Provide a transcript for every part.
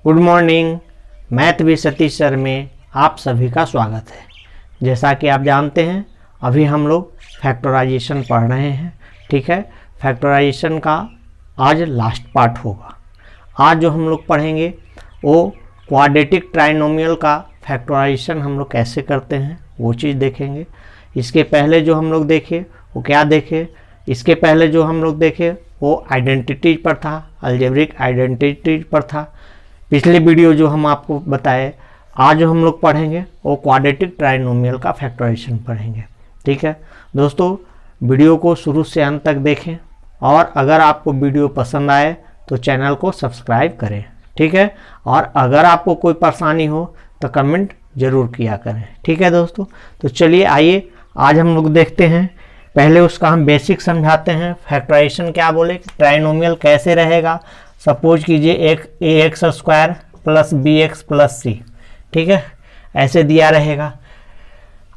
Good morning. Math भी Satish sir में आप सभी का स्वागत है। जैसा कि आप जानते हैं अभी हम लोग फैक्टराइजेशन पढ़ रहे हैं। ठीक है, फैक्टराइजेशन का आज लास्ट पार्ट होगा। आज जो हम लोग पढ़ेंगे वो क्वाड्रेटिक ट्राइनोमियल का फैक्टराइजेशन हम लोग कैसे करते हैं वो चीज़ देखेंगे। इसके पहले जो हम लोग देखे वो क्या देखे, इसके पहले जो हम लोग देखे वो आइडेंटिटीज पर था, अलजेब्रिक आइडेंटिटीज पर था। पिछले वीडियो जो हम आपको बताए, आज जो हम लोग पढ़ेंगे वो क्वाड्रेटिक ट्राइनोमियल का फैक्टराइजेशन पढ़ेंगे। ठीक है दोस्तों, वीडियो को शुरू से अंत तक देखें और अगर आपको वीडियो पसंद आए तो चैनल को सब्सक्राइब करें। ठीक है, और अगर आपको कोई परेशानी हो तो कमेंट जरूर किया करें। ठीक है दोस्तों, तो चलिए आइए आज हम लोग देखते हैं। पहले उसका हम बेसिक समझाते हैं। फैक्टराइजेशन क्या बोले, ट्राइनोमियल कैसे रहेगा। सपोज कीजिए एक ax square plus bx plus c, ठीक है, ऐसे दिया रहेगा।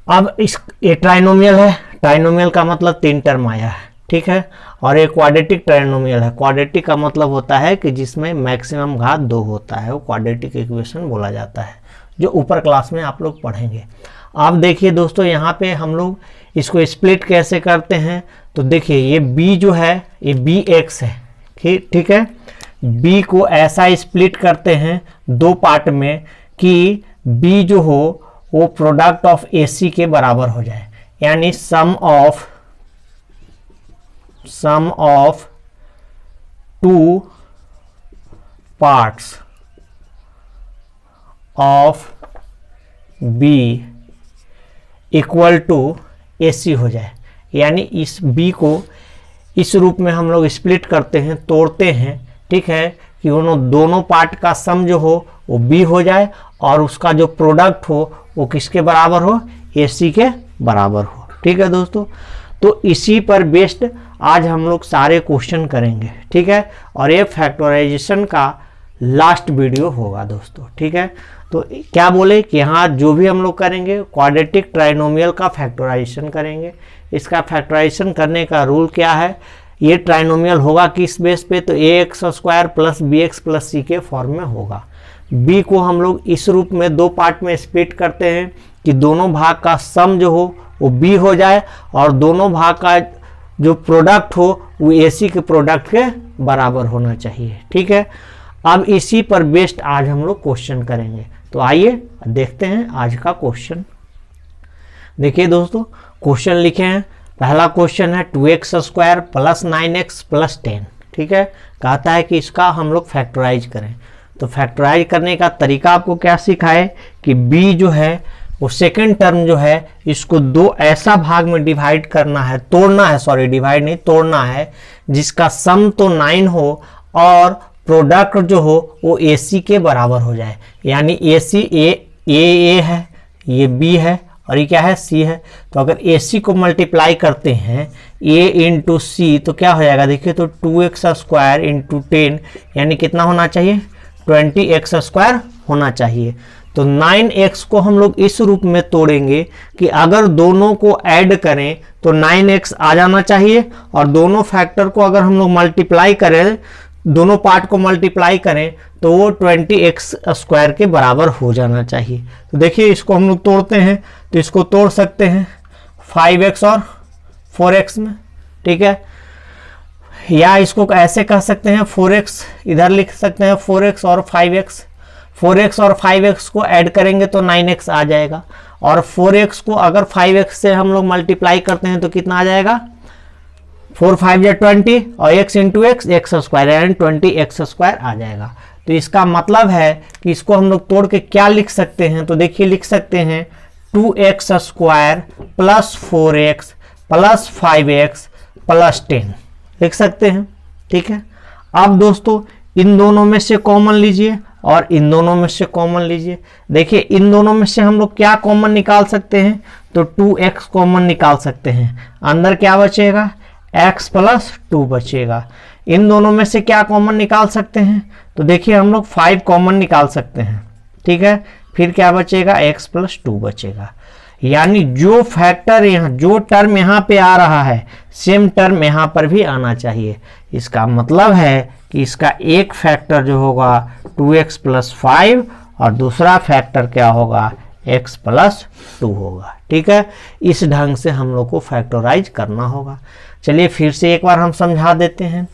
अब इस ये ट्राइनोमियल है, ट्राइनोमियल का मतलब 3 टर्म आया है। ठीक है, और एक क्वाड्रेटिक ट्राइनोमियल है। क्वाड्रेटिक का मतलब होता है कि जिसमें मैक्सिमम घात 2 होता है, वो क्वाड्रेटिक इक्वेशन बोला जाता है, जो ऊपर क्लास में आप लोग पढ़ेंगे। आप देखिए दोस्तों, यहाँ पे हम लोग इसको स्प्लिट कैसे करते हैं। तो देखिए ये b जो है ये bx है। ठीक है, b को ऐसा स्प्लिट करते हैं 2 पार्ट में कि b जो हो वो प्रोडक्ट ऑफ AC के बराबर हो जाए, यानी sum of 2 parts of b equal to AC हो जाए। यानी इस b को इस रूप में हम लोग स्प्लिट करते हैं, तोड़ते हैं। ठीक है, कि उन दोनों पार्ट का सम जो हो वो b हो जाए और उसका जो प्रोडक्ट हो वो किसके बराबर हो, AC के बराबर हो। ठीक है दोस्तों, तो इसी पर बेस्ड आज हम लोग सारे क्वेश्चन करेंगे। ठीक है, और ये फैक्टराइजेशन का लास्ट वीडियो होगा दोस्तों। ठीक है, तो क्या बोले कि यहाँ जो भी हम लोग करेंगे क्वाड्रेटिक ट्राइनोमियल का फैक्टराइजेशन करेंगे। इसका फैक्टराइजेशन करने का रूल क्या है, ये ट्राइनोमियल होगा किस बेस पे, तो ax square plus bx plus c के फॉर्म में होगा। b को हम लोग इस रूप में 2 पार्ट में स्प्लिट करते हैं कि दोनों भाग का सम जो हो वो b हो जाए और दोनों भाग का जो प्रोडक्ट हो वो AC के प्रोडक्ट के बराबर होना चाहिए। ठीक है, अब इसी पर बेस्ड आज हम लोग क्वेश्चन करेंगे। तो आइए देखते हैं आज का क्वेश्चन। देखिए दोस्तों, क्वेश्चन लिखे हैं। पहला क्वेश्चन है 2x square plus 9x plus 10। ठीक है, कहता है कि इसका हम लोग फैक्टराइज करें। तो फैक्टराइज करने का तरीका आपको क्या सिखाए कि b जो है वो सेकंड टर्म जो है इसको 2 ऐसा भाग में डिवाइड करना है, तोड़ना है, सॉरी डिवाइड नहीं तोड़ना है, जिसका सम तो 9 हो और प्रोडक्ट जो हो वो AC के बराबर हो जाए। यानी AC A है, ये B है और ये क्या है, C है। तो अगर AC को मल्टीप्लाई करते हैं A इंटू C तो क्या हो जाएगा, देखिए तो 2x स्क्वायर इंटू 10 यानी कितना होना चाहिए, 20x स्क्वायर होना चाहिए। तो 9x को हम लोग इस रूप में तोड़ेंगे कि अगर दोनों को ऐड करें तो 9x आ जाना चाहिए और दोनों फैक्टर को अगर हम लोग मल्टीप्लाई करें, दोनों पार्ट को मल्टीप्लाई करें तो वो 20x स्क्वायर के बराबर हो जाना चाहिए। तो देखिए इसको हम लोग तोड़ते हैं, तो इसको तोड़ सकते हैं 5x और 4x में। ठीक है, या इसको ऐसे कह सकते हैं 4x, इधर लिख सकते हैं 4x और 5x। 4x और 5x को ऐड करेंगे तो 9x आ जाएगा और 4x को अगर 5x से हम लोग मल्टीप्लाई करते हैं तो कितना आ जाएगा, 4 5 20 और x इंटू x स्क्वायर यानी 20x स्क्वायर आ जाएगा। तो इसका मतलब है कि इसको हम लोग तोड़ के क्या लिख सकते हैं, तो देखिए लिख सकते हैं 2x square plus 4x plus 5x plus 10 लिख सकते हैं। ठीक है, अब दोस्तों इन दोनों में से कॉमन लीजिए और इन दोनों में से कॉमन लीजिए। देखिए इन दोनों में से हम लोग क्या कॉमन निकाल सकते हैं, तो 2x कॉमन निकाल सकते हैं। अंदर क्या बचेगा, x प्लस 2 बचेगा। इन दोनों में से क्या कॉमन निकाल सकते हैं, तो देखिए हम लोग 5 कॉमन निकाल सकते हैं। ठीक है, फिर क्या बचेगा, x प्लस 2 बचेगा। यानी जो फैक्टर यहाँ, जो टर्म यहाँ पे आ रहा है सेम टर्म यहाँ पर भी आना चाहिए। इसका मतलब है कि इसका एक फैक्टर जो होगा 2x + 5 और दूसरा फैक्टर क्या होगा x + 2 होगा। ठीक है, इस ढंग से हम लोग को फैक्टराइज करना होगा। चलिए फिर से एक बार हम समझा देते हैं।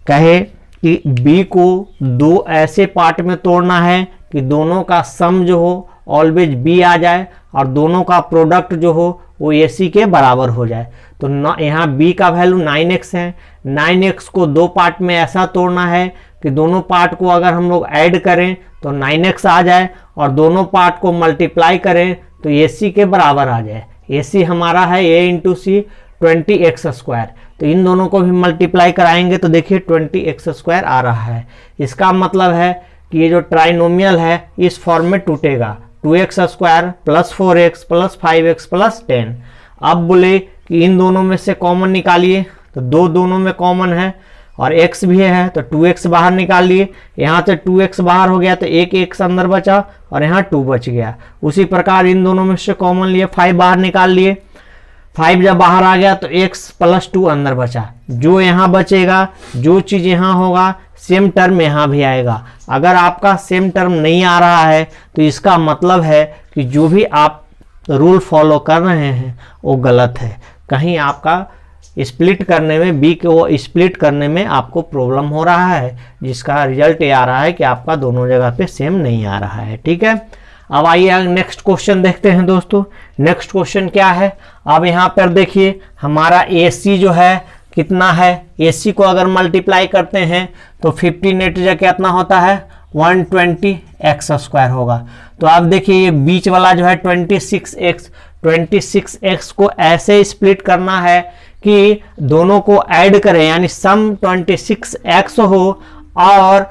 कहे कि b को दो ऐसे पार्ट में तोड़ना है कि दोनों का सम जो हो ऑलवेज b आ जाए और दोनों का प्रोडक्ट जो हो वो AC के बराबर हो जाए। तो यहाँ b का वैल्यू 9x है, 9x को दो पार्ट में ऐसा तोड़ना है कि दोनों पार्ट को अगर हम लोग ऐड करें तो 9x आ जाए और दोनों पार्ट को मल्टीप्लाई करें तो AC के बराबर आ जाए। AC हमारा है a × c 20x², तो इन दोनों को भी मल्टीप्लाई कराएंगे तो देखिए 20x² आ रहा है। इसका मतलब है कि ये जो ट्राइनोमियल है इस फॉर्म में टूटेगा, 2x² + 4x + 5x + 10। अब बोले कि इन दोनों में से कॉमन निकालिए, तो दो दोनों में कॉमन है और x भी है तो 2x बाहर निकाल लिए। यहाँ से 2x बाहर हो गया तो एक x अंदर बचा और यहाँ 2 बच गया। उसी प्रकार इन दोनों में से कॉमन लिए, 5 बाहर निकाल लिए, 5 जब बाहर आ गया तो x + 2 अंदर बचा। जो यहाँ बचेगा, जो चीज़ यहाँ होगा सेम टर्म यहाँ भी आएगा। अगर आपका सेम टर्म नहीं आ रहा है तो इसका मतलब है कि जो भी आप रूल फॉलो कर रहे हैं वो गलत है। कहीं आपका स्प्लिट करने में b को स्प्लिट करने में आपको प्रॉब्लम हो रहा है, जिसका रिजल्ट ये आ रहा है कि आपका दोनों जगह पे सेम नहीं आ रहा है। ठीक है, अब आइए नेक्स्ट क्वेश्चन देखते हैं दोस्तों। नेक्स्ट क्वेश्चन क्या है, अब यहाँ पर देखिए हमारा AC जो है कितना है, AC को अगर मल्टीप्लाई करते हैं तो 15 जगह कितना होता है 120x² होगा। तो अब देखिए ये बीच वाला जो है 26x को ऐसे स्प्लिट करना है कि दोनों को ऐड करें, यानी सम 26x हो और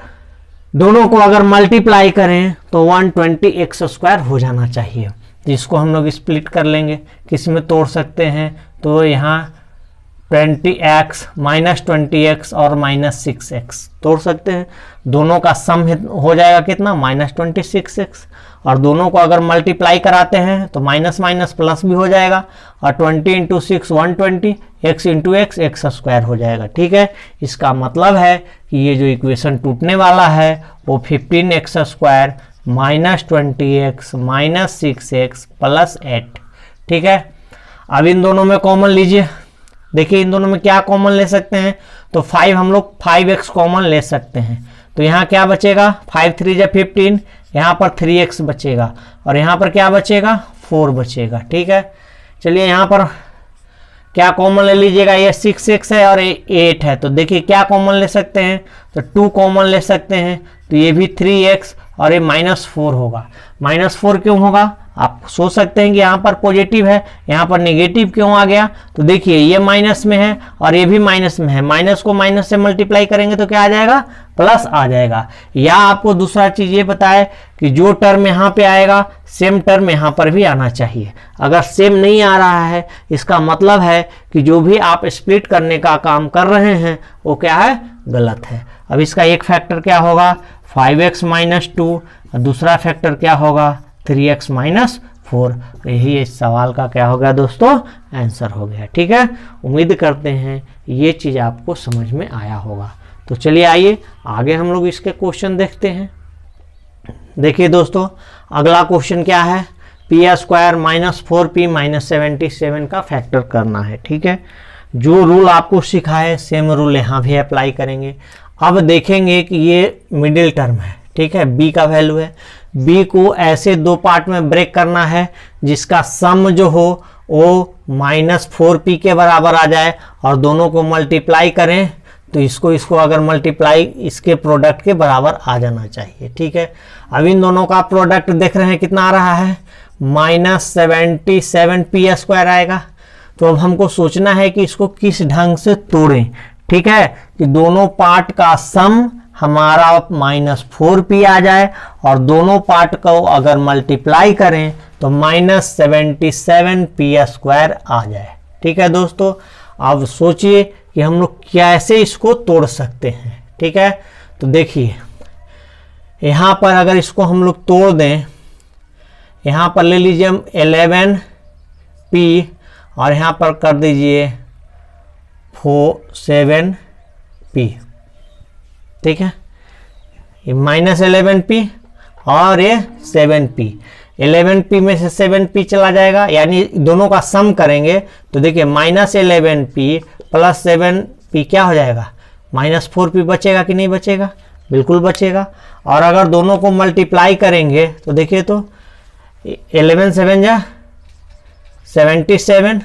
दोनों को अगर मल्टीप्लाई करें तो 120x² हो जाना चाहिए। तो इसको हम लोग स्प्लिट कर लेंगे, किस में तोड़ सकते हैं, तो यहाँ 20x -20x और -6x तोड़ सकते हैं। दोनों का सम हो जाएगा कितना -26x, और दोनों को अगर मल्टीप्लाई कराते हैं तो माइनस माइनस प्लस भी हो जाएगा और 20 × 6 120, x × x x² हो जाएगा। ठीक है, इसका मतलब है कि ये जो इक्वेशन टूटने वाला है वो 15x² -20x -6x + 8। ठीक है, अब इन दोनों में कॉमन लीजिए। देखिए इन दोनों में क्या कॉमन ले सकते हैं, तो 5 हम लोग 5x कॉमन ले सकते हैं। तो यहाँ क्या बचेगा 5 3 = 15, यहाँ पर 3x बचेगा और यहाँ पर क्या बचेगा 4 बचेगा। ठीक है, चलिए यहाँ पर क्या कॉमन ले लीजिएगा, ये 6x है और 8 है। तो देखिए क्या कॉमन ले सकते हैं, तो 2 कॉमन ले सकते हैं, तो ये भी 3x और ये -4 होगा। -4 क्यों होगा, आप सोच सकते हैं कि यहाँ पर पॉजिटिव है, यहाँ पर नेगेटिव क्यों आ गया। तो देखिए ये माइनस में है और ये भी माइनस में है, माइनस को माइनस से मल्टीप्लाई करेंगे तो क्या आ जाएगा प्लस आ जाएगा। या आपको दूसरा चीज ये बताए कि जो टर्म यहाँ पे आएगा सेम टर्म यहाँ पर भी आना चाहिए। अगर सेम नहीं आ रहा है इसका मतलब है कि जो भी आप स्प्लिट करने का काम कर रहे हैं वो क्या है गलत है। अब इसका एक फैक्टर क्या होगा 5x - 2 और दूसरा फैक्टर क्या होगा 3x - 4। यही इस सवाल का क्या हो गया दोस्तों आंसर हो गया। ठीक है, उम्मीद करते हैं ये चीज़ आपको समझ में आया होगा। तो चलिए आइए आगे हम लोग इसके क्वेश्चन देखते हैं। देखिए दोस्तों अगला क्वेश्चन क्या है, p² - 4p - 77 का फैक्टर करना है। ठीक है, जो रूल आपको सिखाए सेम रूल यहाँ भी अप्लाई करेंगे। अब देखेंगे कि ये मिडिल टर्म है, ठीक है, b का वैल्यू है, b को ऐसे दो पार्ट में ब्रेक करना है जिसका सम जो हो वो -4p के बराबर आ जाए और दोनों को मल्टीप्लाई करें तो इसको अगर मल्टीप्लाई इसके प्रोडक्ट के बराबर आ जाना चाहिए। ठीक है, अब इन दोनों का प्रोडक्ट देख रहे हैं कितना आ रहा है -77p² आएगा। तो अब हमको सोचना है कि इसको किस ढंग से तोड़ें। ठीक है, कि दोनों पार्ट का सम हमारा -4p आ जाए और दोनों पार्ट को अगर मल्टीप्लाई करें तो -77p² आ जाए। ठीक है दोस्तों, अब सोचिए कि हम लोग कैसे इसको तोड़ सकते हैं। ठीक है, तो देखिए यहाँ पर अगर इसको हम लोग तोड़ दें, यहाँ पर ले लीजिए हम 11p और यहाँ पर कर दीजिए 7p। ठीक है, ये -11p और ये 7p। 11p में से 7p चला जाएगा, यानी दोनों का सम करेंगे तो देखिए -11p प्लस 7p क्या हो जाएगा, -4p बचेगा कि नहीं बचेगा, बिल्कुल बचेगा। और अगर दोनों को मल्टीप्लाई करेंगे तो देखिए तो 11 7 जा 77,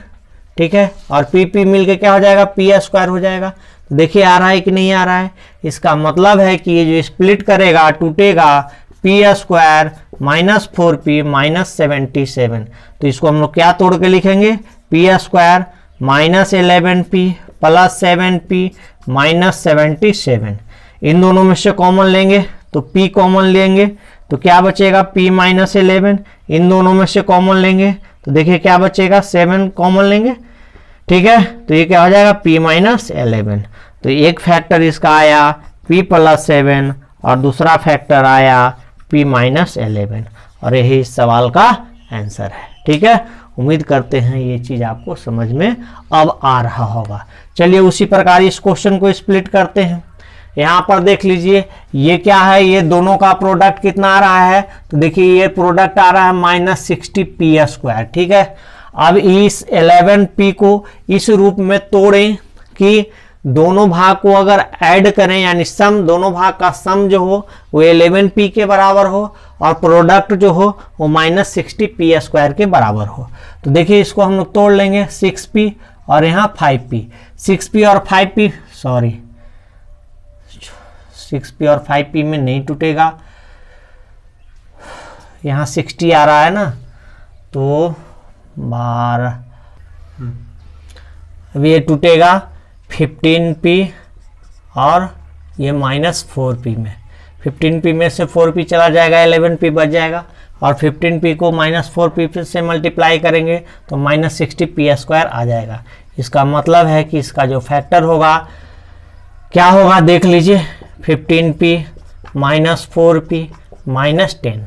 ठीक है, और p मिलके क्या हो जाएगा, p² हो जाएगा। तो देखिए आ रहा है कि नहीं आ रहा है, इसका मतलब है कि ये जो स्प्लिट करेगा टूटेगा p² -4p -77। तो इसको हम लोग क्या तोड़ के लिखेंगे, p² -11p प्लस 7p -77। इन दोनों में से कॉमन लेंगे तो p कॉमन लेंगे तो क्या बचेगा, p -11। इन दोनों में से कॉमन लेंगे तो देखिए क्या बचेगा, 7 कॉमन लेंगे, ठीक है। तो ये क्या हो जाएगा, p -11। तो एक फैक्टर इसका आया p + 7 और दूसरा फैक्टर आया p -11, और यही इस सवाल का आंसर है, ठीक है। उम्मीद करते हैं ये चीज आपको समझ में अब आ रहा होगा। चलिए उसी प्रकार इस क्वेश्चन को स्प्लिट करते हैं। यहाँ पर देख लीजिए ये क्या है, ये दोनों का प्रोडक्ट कितना आ रहा है, तो देखिए ये प्रोडक्ट आ रहा है -60p², ठीक है। अब इस 11p को इस रूप में तोड़ें कि दोनों भाग को अगर ऐड करें, यानी सम, दोनों भाग का सम जो हो वो 11p के बराबर हो और प्रोडक्ट जो हो वो -60p² के बराबर हो। तो देखिए इसको हम लोग तोड़ लेंगे, 6p और यहाँ 5p, 6p और 5p, सॉरी 6p और 5p में नहीं टूटेगा, यहाँ 60 आ रहा है ना, तो 12, अभी ये टूटेगा 15p और ये -4p में, 15p में से 4p चला जाएगा, 11p बच जाएगा, और 15p को -4p से मल्टीप्लाई करेंगे तो -60p² आ जाएगा। इसका मतलब है कि इसका जो फैक्टर होगा क्या होगा, देख लीजिए 15p -4p -10।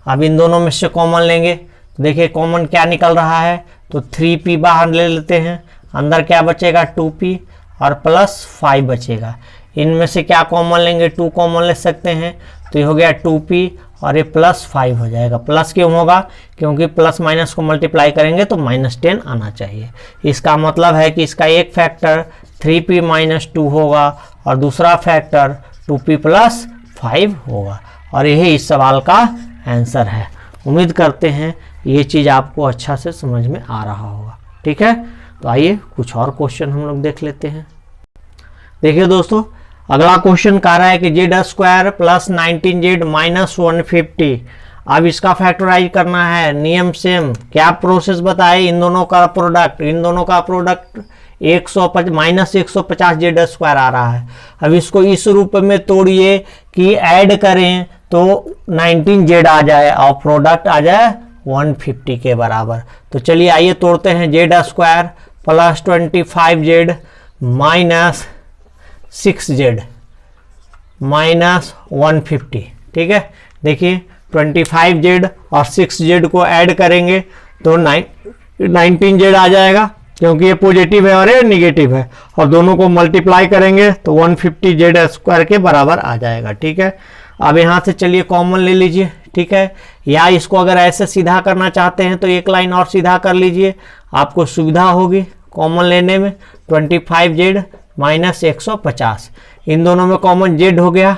अब इन दोनों में से कॉमन लेंगे तो देखिए कॉमन क्या निकल रहा है, तो 3p बाहर ले लेते हैं, अंदर क्या बचेगा 2p और +5 बचेगा। इनमें से क्या कॉमन लेंगे, 2 कॉमन ले सकते हैं, तो ये हो गया 2p और ये +5 हो जाएगा। प्लस क्यों होगा, क्योंकि प्लस माइनस को मल्टीप्लाई करेंगे तो -10 आना चाहिए। इसका मतलब है कि इसका एक फैक्टर 3p - 2 होगा और दूसरा फैक्टर 2p + 5 होगा, और यही इस सवाल का आंसर है। उम्मीद करते हैं ये चीज़ आपको अच्छा से समझ में आ रहा होगा, ठीक है। तो आइए कुछ और क्वेश्चन हम लोग देख लेते हैं। देखिए दोस्तों, अगला क्वेश्चन कह रहा है कि z² + 19z -150। अब इसका फैक्टराइज करना है, नियम सेम, क्या प्रोसेस बताए, इन दोनों का प्रोडक्ट -150 z² आ रहा है। अब इसको इस रूप में तोड़िए कि ऐड करें तो 19z आ जाए और प्रोडक्ट आ जाए 150 के बराबर। तो चलिए आइए तोड़ते हैं, z² + 25z -6z -150, ठीक है। देखिए 25z और 6z को ऐड करेंगे तो 19z आ जाएगा, क्योंकि ये पॉजिटिव है और ये निगेटिव है, और दोनों को मल्टीप्लाई करेंगे तो 150z² के बराबर आ जाएगा, ठीक है। अब यहाँ से चलिए कॉमन ले लीजिए, ठीक है, या इसको अगर ऐसे सीधा करना चाहते हैं तो एक लाइन और सीधा कर लीजिए, आपको सुविधा होगी कॉमन लेने में। 25z -150, इन दोनों में कॉमन z हो गया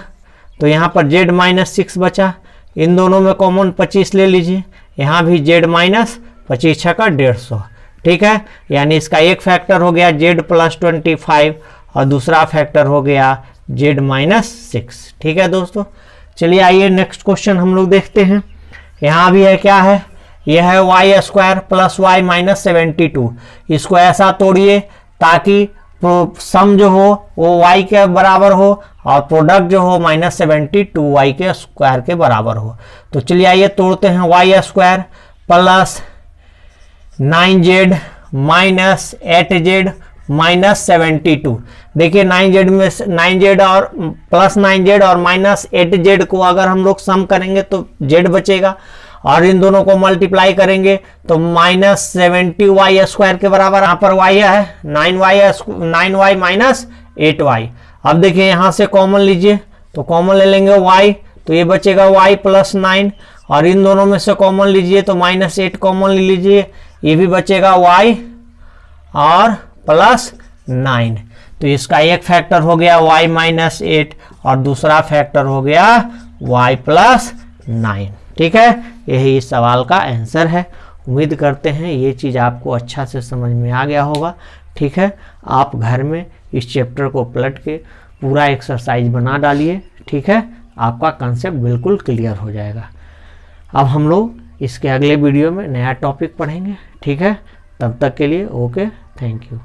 तो यहाँ पर z -6 बचा, इन दोनों में कॉमन 25 ले लीजिए, यहाँ भी z -25 × 150, ठीक है। यानी इसका एक फैक्टर हो गया z + 25 और दूसरा फैक्टर हो गया z -6, ठीक है दोस्तों। चलिए आइए नेक्स्ट क्वेश्चन हम लोग देखते हैं। यहाँ भी है, क्या है, यह है y² + y -72। इसको ऐसा तोड़िए ताकि सम जो हो वो y के बराबर हो और प्रोडक्ट जो हो -72y के स्क्वायर के बराबर हो। तो चलिए आइए तोड़ते हैं, y² + 9z -8z -72। देखिए 9z और +9z और -8z को अगर हम लोग सम करेंगे तो z बचेगा, और इन दोनों को मल्टीप्लाई करेंगे तो -70y² के बराबर, यहाँ पर y है 9y -8y। अब देखिए यहाँ से कॉमन लीजिए तो कॉमन ले लेंगे y, तो ये बचेगा y प्लस 9, और इन दोनों में से कॉमन लीजिए तो -8 कॉमन ले लीजिए, ये भी बचेगा y और प्लस 9। तो इसका एक फैक्टर हो गया y माइनस 8 और दूसरा फैक्टर हो गया y प्लस 9। ठीक है, यही इस सवाल का आंसर है। उम्मीद करते हैं ये चीज़ आपको अच्छा से समझ में आ गया होगा। ठीक है, आप घर में इस चैप्टर को पलट के पूरा एक्सरसाइज बना डालिए। ठीक है, आपका कंसेप्ट बिल्कुल क्लियर हो जाएगा। अब हम लोग इसके अगले वीडियो में नया टॉपिक पढ़ेंगे। ठीक है, तब तक के लिए ओके, थैंक यू।